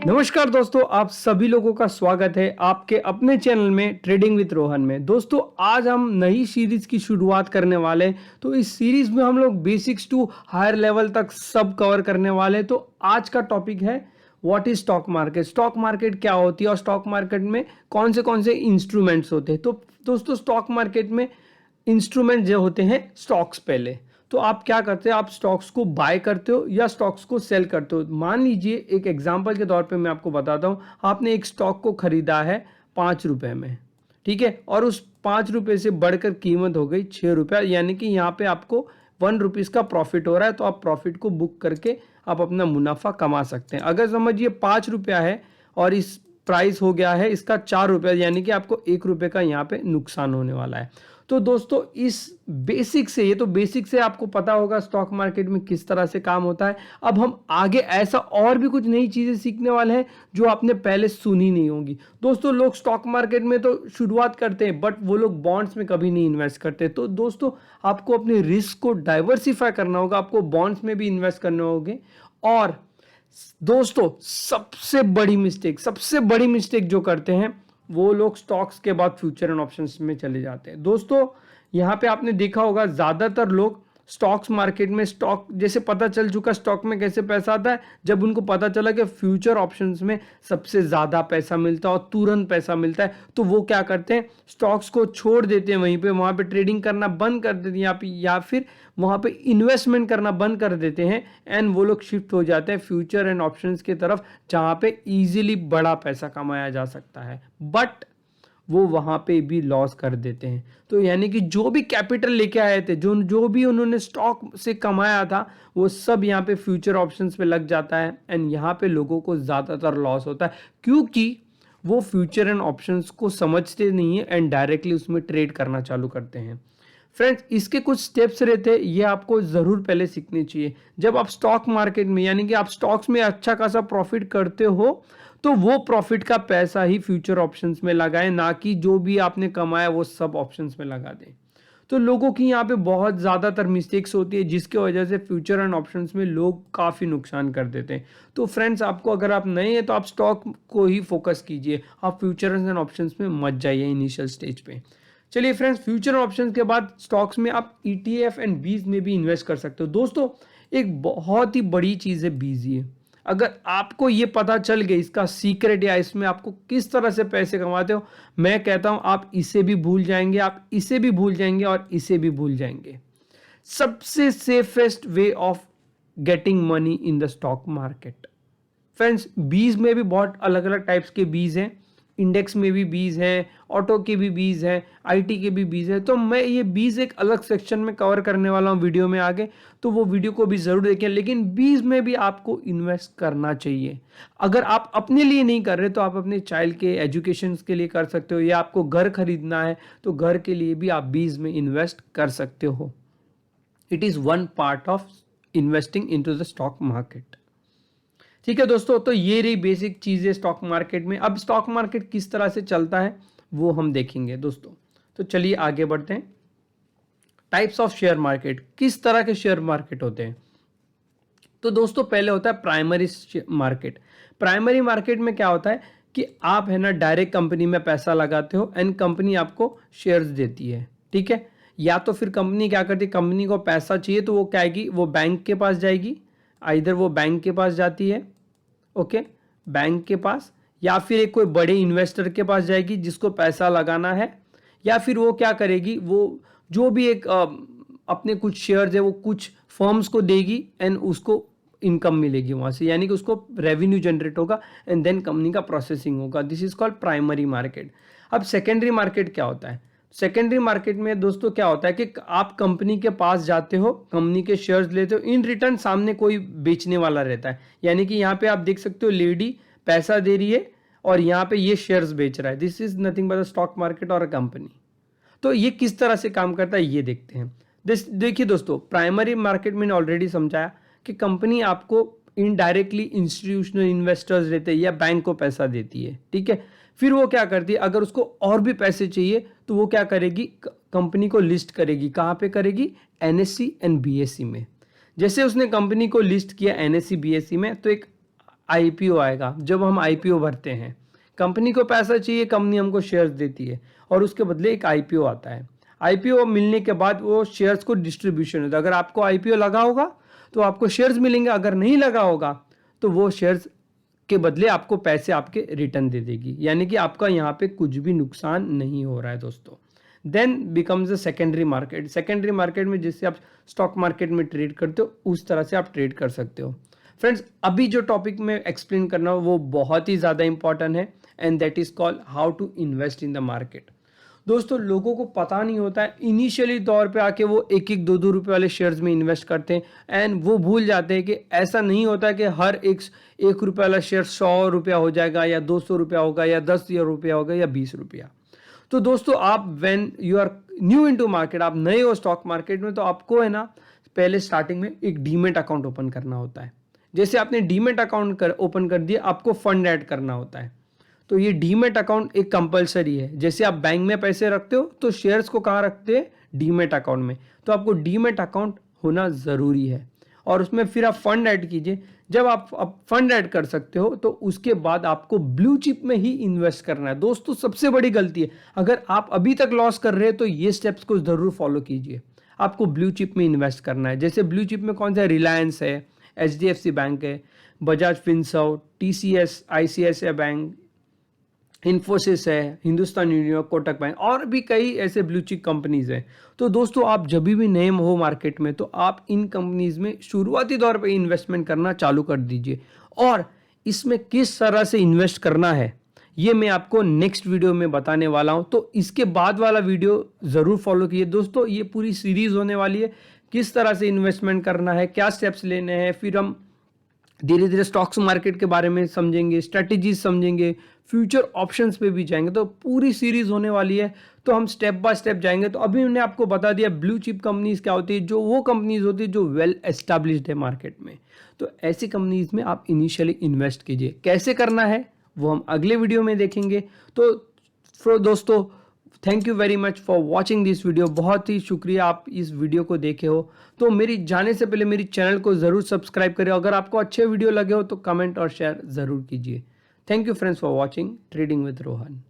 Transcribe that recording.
नमस्कार दोस्तों, आप सभी लोगों का स्वागत है आपके अपने चैनल में ट्रेडिंग विद रोहन में। दोस्तों आज हम नई सीरीज की शुरुआत करने वाले हैं। तो इस सीरीज में हम लोग बेसिक्स टू हायर लेवल तक सब कवर करने वाले हैं। तो आज का टॉपिक है what is stock market. Stock market क्या होती है और स्टॉक मार्केट में कौन से इंस्ट्रूमेंट्स होते हैं। तो दोस्तों स्टॉक मार्केट में इंस्ट्रूमेंट जो होते हैं स्टॉक्स पहले। तो आप क्या करते हो, आप स्टॉक्स को बाय करते हो या स्टॉक्स को सेल करते हो। मान लीजिए एक एग्जांपल के तौर पे मैं आपको बताता हूं, आपने एक स्टॉक को खरीदा है 5 रुपए में, ठीक है, और उस 5 रुपए से बढ़कर कीमत हो गई 6 रुपया, यानी कि यहाँ पे आपको 1 रुपीज का प्रॉफिट हो रहा है। तो आप प्रॉफिट को बुक करके आप अपना मुनाफा कमा सकते हैं। अगर समझिए 5 रुपया है और इस प्राइस हो गया है इसका 4 रुपया, यानी कि आपको 1 रुपये का यहाँ पे नुकसान होने वाला है। तो दोस्तों इस बेसिक से, ये तो बेसिक से आपको पता होगा स्टॉक मार्केट में किस तरह से काम होता है। अब हम आगे ऐसा और भी कुछ नई चीजें सीखने वाले हैं जो आपने पहले सुनी नहीं होंगी। दोस्तों लोग स्टॉक मार्केट में तो शुरुआत करते हैं बट वो लोग बॉन्ड्स में कभी नहीं इन्वेस्ट करते। तो दोस्तों आपको अपने रिस्क को डाइवर्सिफाई करना होगा, आपको बॉन्ड्स में भी इन्वेस्ट करने होंगे। और दोस्तों सबसे बड़ी मिस्टेक जो करते हैं वो लोग स्टॉक्स के बाद फ्यूचर एंड ऑप्शंस में चले जाते हैं। दोस्तों यहाँ पे आपने देखा होगा ज्यादातर लोग स्टॉक्स मार्केट में, स्टॉक जैसे पता चल चुका स्टॉक में कैसे पैसा आता है, जब उनको पता चला कि फ्यूचर ऑप्शंस में सबसे ज्यादा पैसा मिलता है और तुरंत पैसा मिलता है, तो वो क्या करते हैं स्टॉक्स को छोड़ देते हैं, वहां पे ट्रेडिंग करना बंद कर देते हैं या फिर वहां पे इन्वेस्टमेंट करना बंद कर देते हैं। एंड वो लोग शिफ्ट हो जाते हैं फ्यूचर एंड ऑप्शंस की तरफ, जहां पे इजीली बड़ा पैसा कमाया जा सकता है, बट वो वहां पे भी लॉस कर देते हैं। तो यानी कि जो भी कैपिटल लेके आए थे, जो भी उन्होंने स्टॉक से कमाया था, वो सब यहाँ पे फ्यूचर ऑप्शंस पे लग जाता है। एंड यहाँ पे लोगों को ज्यादातर लॉस होता है क्योंकि वो फ्यूचर एंड ऑप्शंस को समझते नहीं है एंड डायरेक्टली उसमें ट्रेड करना चालू करते हैं। फ्रेंड्स इसके कुछ स्टेप्स रहते हैं, ये आपको जरूर पहले सीखने चाहिए। जब आप स्टॉक मार्केट में, यानी कि आप स्टॉक्स में अच्छा खासा प्रॉफिट करते हो, तो वो प्रॉफिट का पैसा ही फ्यूचर ऑप्शंस में लगाएं, ना कि जो भी आपने कमाया वो सब ऑप्शंस में लगा दें। तो लोगों की यहाँ पे बहुत ज़्यादातर मिस्टेक्स होती है जिसकी वजह से फ्यूचर एंड ऑप्शंस में लोग काफ़ी नुकसान कर देते हैं। तो फ्रेंड्स आपको, अगर आप नए हैं तो आप स्टॉक को ही फोकस कीजिए, आप फ्यूचर एंड ऑप्शंस में मत जाइए इनिशियल स्टेज पे। चलिए फ्रेंड्स, फ्यूचर ऑप्शंस के बाद स्टॉक्स में आप ETF एंड बीज में भी इन्वेस्ट कर सकते हो। दोस्तों एक बहुत ही बड़ी चीज़ है बीज। ये अगर आपको ये पता चल गया इसका सीक्रेट या इसमें आपको किस तरह से पैसे कमाते हो, मैं कहता हूं आप इसे भी भूल जाएंगे, आप इसे भी भूल जाएंगे और इसे भी भूल जाएंगे। सबसे safest way of getting money in the stock market. Friends बीज में भी बहुत अलग अलग टाइप्स के बीज हैं, इंडेक्स में भी बीज हैं, ऑटो के भी बीज हैं, IT के भी बीज हैं। तो मैं ये बीज एक अलग सेक्शन में कवर करने वाला हूँ वीडियो में आगे, तो वो वीडियो को भी जरूर देखें। लेकिन बीज में भी आपको इन्वेस्ट करना चाहिए। अगर आप अपने लिए नहीं कर रहे तो आप अपने चाइल्ड के एजुकेशन के लिए कर सकते हो, या आपको घर खरीदना है तो घर के लिए भी आप बीज में इन्वेस्ट कर सकते हो। It is one part of investing into the stock market. ठीक है दोस्तों, तो ये रही बेसिक चीजें स्टॉक मार्केट में। अब स्टॉक मार्केट किस तरह से चलता है वो हम देखेंगे दोस्तों। तो चलिए आगे बढ़ते हैं। टाइप्स ऑफ शेयर मार्केट, किस तरह के शेयर मार्केट होते हैं। तो दोस्तों पहले होता है प्राइमरी मार्केट। प्राइमरी मार्केट में क्या होता है कि आप है ना डायरेक्ट कंपनी में पैसा लगाते हो एंड कंपनी आपको शेयर्स देती है, ठीक है। या तो फिर कंपनी क्या करती है, कंपनी को पैसा चाहिए तो वो क्या आएगी, वो बैंक के पास जाएगी, इधर वो बैंक के पास जाती है, ओके, बैंक के पास, या फिर एक कोई बड़े इन्वेस्टर के पास जाएगी जिसको पैसा लगाना है, या फिर वो क्या करेगी, वो जो भी एक अपने कुछ शेयर्स है वो कुछ फर्म्स को देगी एंड उसको इनकम मिलेगी वहां से, यानी कि उसको रेवेन्यू जनरेट होगा एंड देन कंपनी का प्रोसेसिंग होगा। This is called primary market. अब सेकेंडरी मार्केट क्या होता है। सेकेंडरी मार्केट में दोस्तों क्या होता है कि आप कंपनी के पास जाते हो, कंपनी के शेयर्स लेते हो, इन रिटर्न सामने कोई बेचने वाला रहता है। यानी कि यहाँ पे आप देख सकते हो लेडी पैसा दे रही है और यहाँ पे ये शेयर्स बेच रहा है। This is nothing but a stock market और अ कंपनी। तो ये किस तरह से काम करता है ये देखते हैं। देखिए दोस्तों, प्राइमरी मार्केट मैंने ऑलरेडी समझाया कि कंपनी आपको इनडायरेक्टली इंस्टीट्यूशनल इन्वेस्टर्स रहते हैं या बैंक को पैसा देती है, ठीक है। फिर वो क्या करती है, अगर उसको और भी पैसे चाहिए तो वो क्या करेगी, कंपनी को लिस्ट करेगी। कहाँ पे करेगी, NSE एंड BSE में। जैसे उसने कंपनी को लिस्ट किया NSE BSE में, तो एक आईपीओ आएगा, जब हम आईपीओ भरते हैं। कंपनी को पैसा चाहिए, कंपनी हमको शेयर्स देती है और उसके बदले एक आईपीओ आता है। आईपीओ मिलने के बाद वो शेयर्स को डिस्ट्रीब्यूशन होता है। अगर आपको आईपीओ लगा होगा तो आपको शेयर्स मिलेंगे, अगर नहीं लगा होगा तो वो शेयर्स के बदले आपको पैसे आपके रिटर्न दे देगी, यानी कि आपका यहाँ पे कुछ भी नुकसान नहीं हो रहा है दोस्तों। Then becomes a secondary market. Secondary market में जिससे आप स्टॉक मार्केट में ट्रेड करते हो उस तरह से आप ट्रेड कर सकते हो। फ्रेंड्स, अभी जो टॉपिक में एक्सप्लेन करना हो वो बहुत ही ज़्यादा इंपॉर्टेंट है, and that is called how to invest in the market. दोस्तों, लोगों को पता नहीं होता है, इनिशियली तौर पे आके वो एक एक दो दो रुपये वाले शेयर्स में इन्वेस्ट करते हैं एंड वो भूल जाते हैं कि ऐसा नहीं होता कि हर एक रुपये वाला शेयर 100 रुपया हो जाएगा या 200 रुपया होगा या 10 रुपया होगा या 20 रुपया। तो दोस्तों, आप when you are new into market, आप नए हो स्टॉक मार्केट में, तो आपको है ना पहले स्टार्टिंग में एक डीमेट अकाउंट ओपन करना होता है। जैसे आपने डीमेट अकाउंट ओपन कर दिया, आपको फंड ऐड करना होता है। तो ये डीमेट अकाउंट एक कंपलसरी है। जैसे आप बैंक में पैसे रखते हो तो शेयर्स को कहाँ रखते हैं? डीमेट अकाउंट में। तो आपको डीमेट अकाउंट होना ज़रूरी है और उसमें फिर आप फंड ऐड कीजिए। जब आप फंड ऐड कर सकते हो तो उसके बाद आपको ब्लू चिप में ही इन्वेस्ट करना है। दोस्तों, सबसे बड़ी गलती है, अगर आप अभी तक लॉस कर रहे हैं तो ये स्टेप्स को ज़रूर फॉलो कीजिए। आपको ब्लू चिप में इन्वेस्ट करना है। जैसे ब्लू चिप में कौन सा? रिलायंस है, HDFC बैंक है, Bajaj Finserv, TCS, ICICI bank, Infosys है, हिंदुस्तान यूनिलिवर, कोटक बैंक और भी कई ऐसे ब्लू चिप कंपनीज हैं। तो दोस्तों, आप जब भी नए हो मार्केट में तो आप इन कंपनीज में शुरुआती दौर पे इन्वेस्टमेंट करना चालू कर दीजिए। और इसमें किस तरह से इन्वेस्ट करना है ये मैं आपको नेक्स्ट वीडियो में बताने वाला हूं, तो इसके बाद वाला वीडियो ज़रूर फॉलो कीजिए। दोस्तों, ये पूरी सीरीज़ होने वाली है, किस तरह से इन्वेस्टमेंट करना है, क्या स्टेप्स लेने हैं, फिर हम धीरे धीरे स्टॉक्स मार्केट के बारे में समझेंगे, स्ट्रेटेजीज समझेंगे, फ्यूचर ऑप्शंस पे भी जाएंगे। तो पूरी सीरीज होने वाली है, तो हम स्टेप बाय स्टेप जाएंगे। तो अभी मैंने आपको बता दिया ब्लू चिप कंपनीज क्या होती है, जो वो कंपनीज होती है जो वेल एस्टैब्लिश्ड है मार्केट में। तो ऐसी कंपनीज में आप इनिशियली इन्वेस्ट कीजिए। कैसे करना है वो हम अगले वीडियो में देखेंगे। तो दोस्तों, thank you very much for watching this video. बहुत ही शुक्रिया आप इस वीडियो को देखे हो। तो मेरी जाने से पहले मेरी चैनल को ज़रूर सब्सक्राइब करें। अगर आपको अच्छे वीडियो लगे हो तो कमेंट और शेयर ज़रूर कीजिए। Thank you friends for watching trading with Rohan.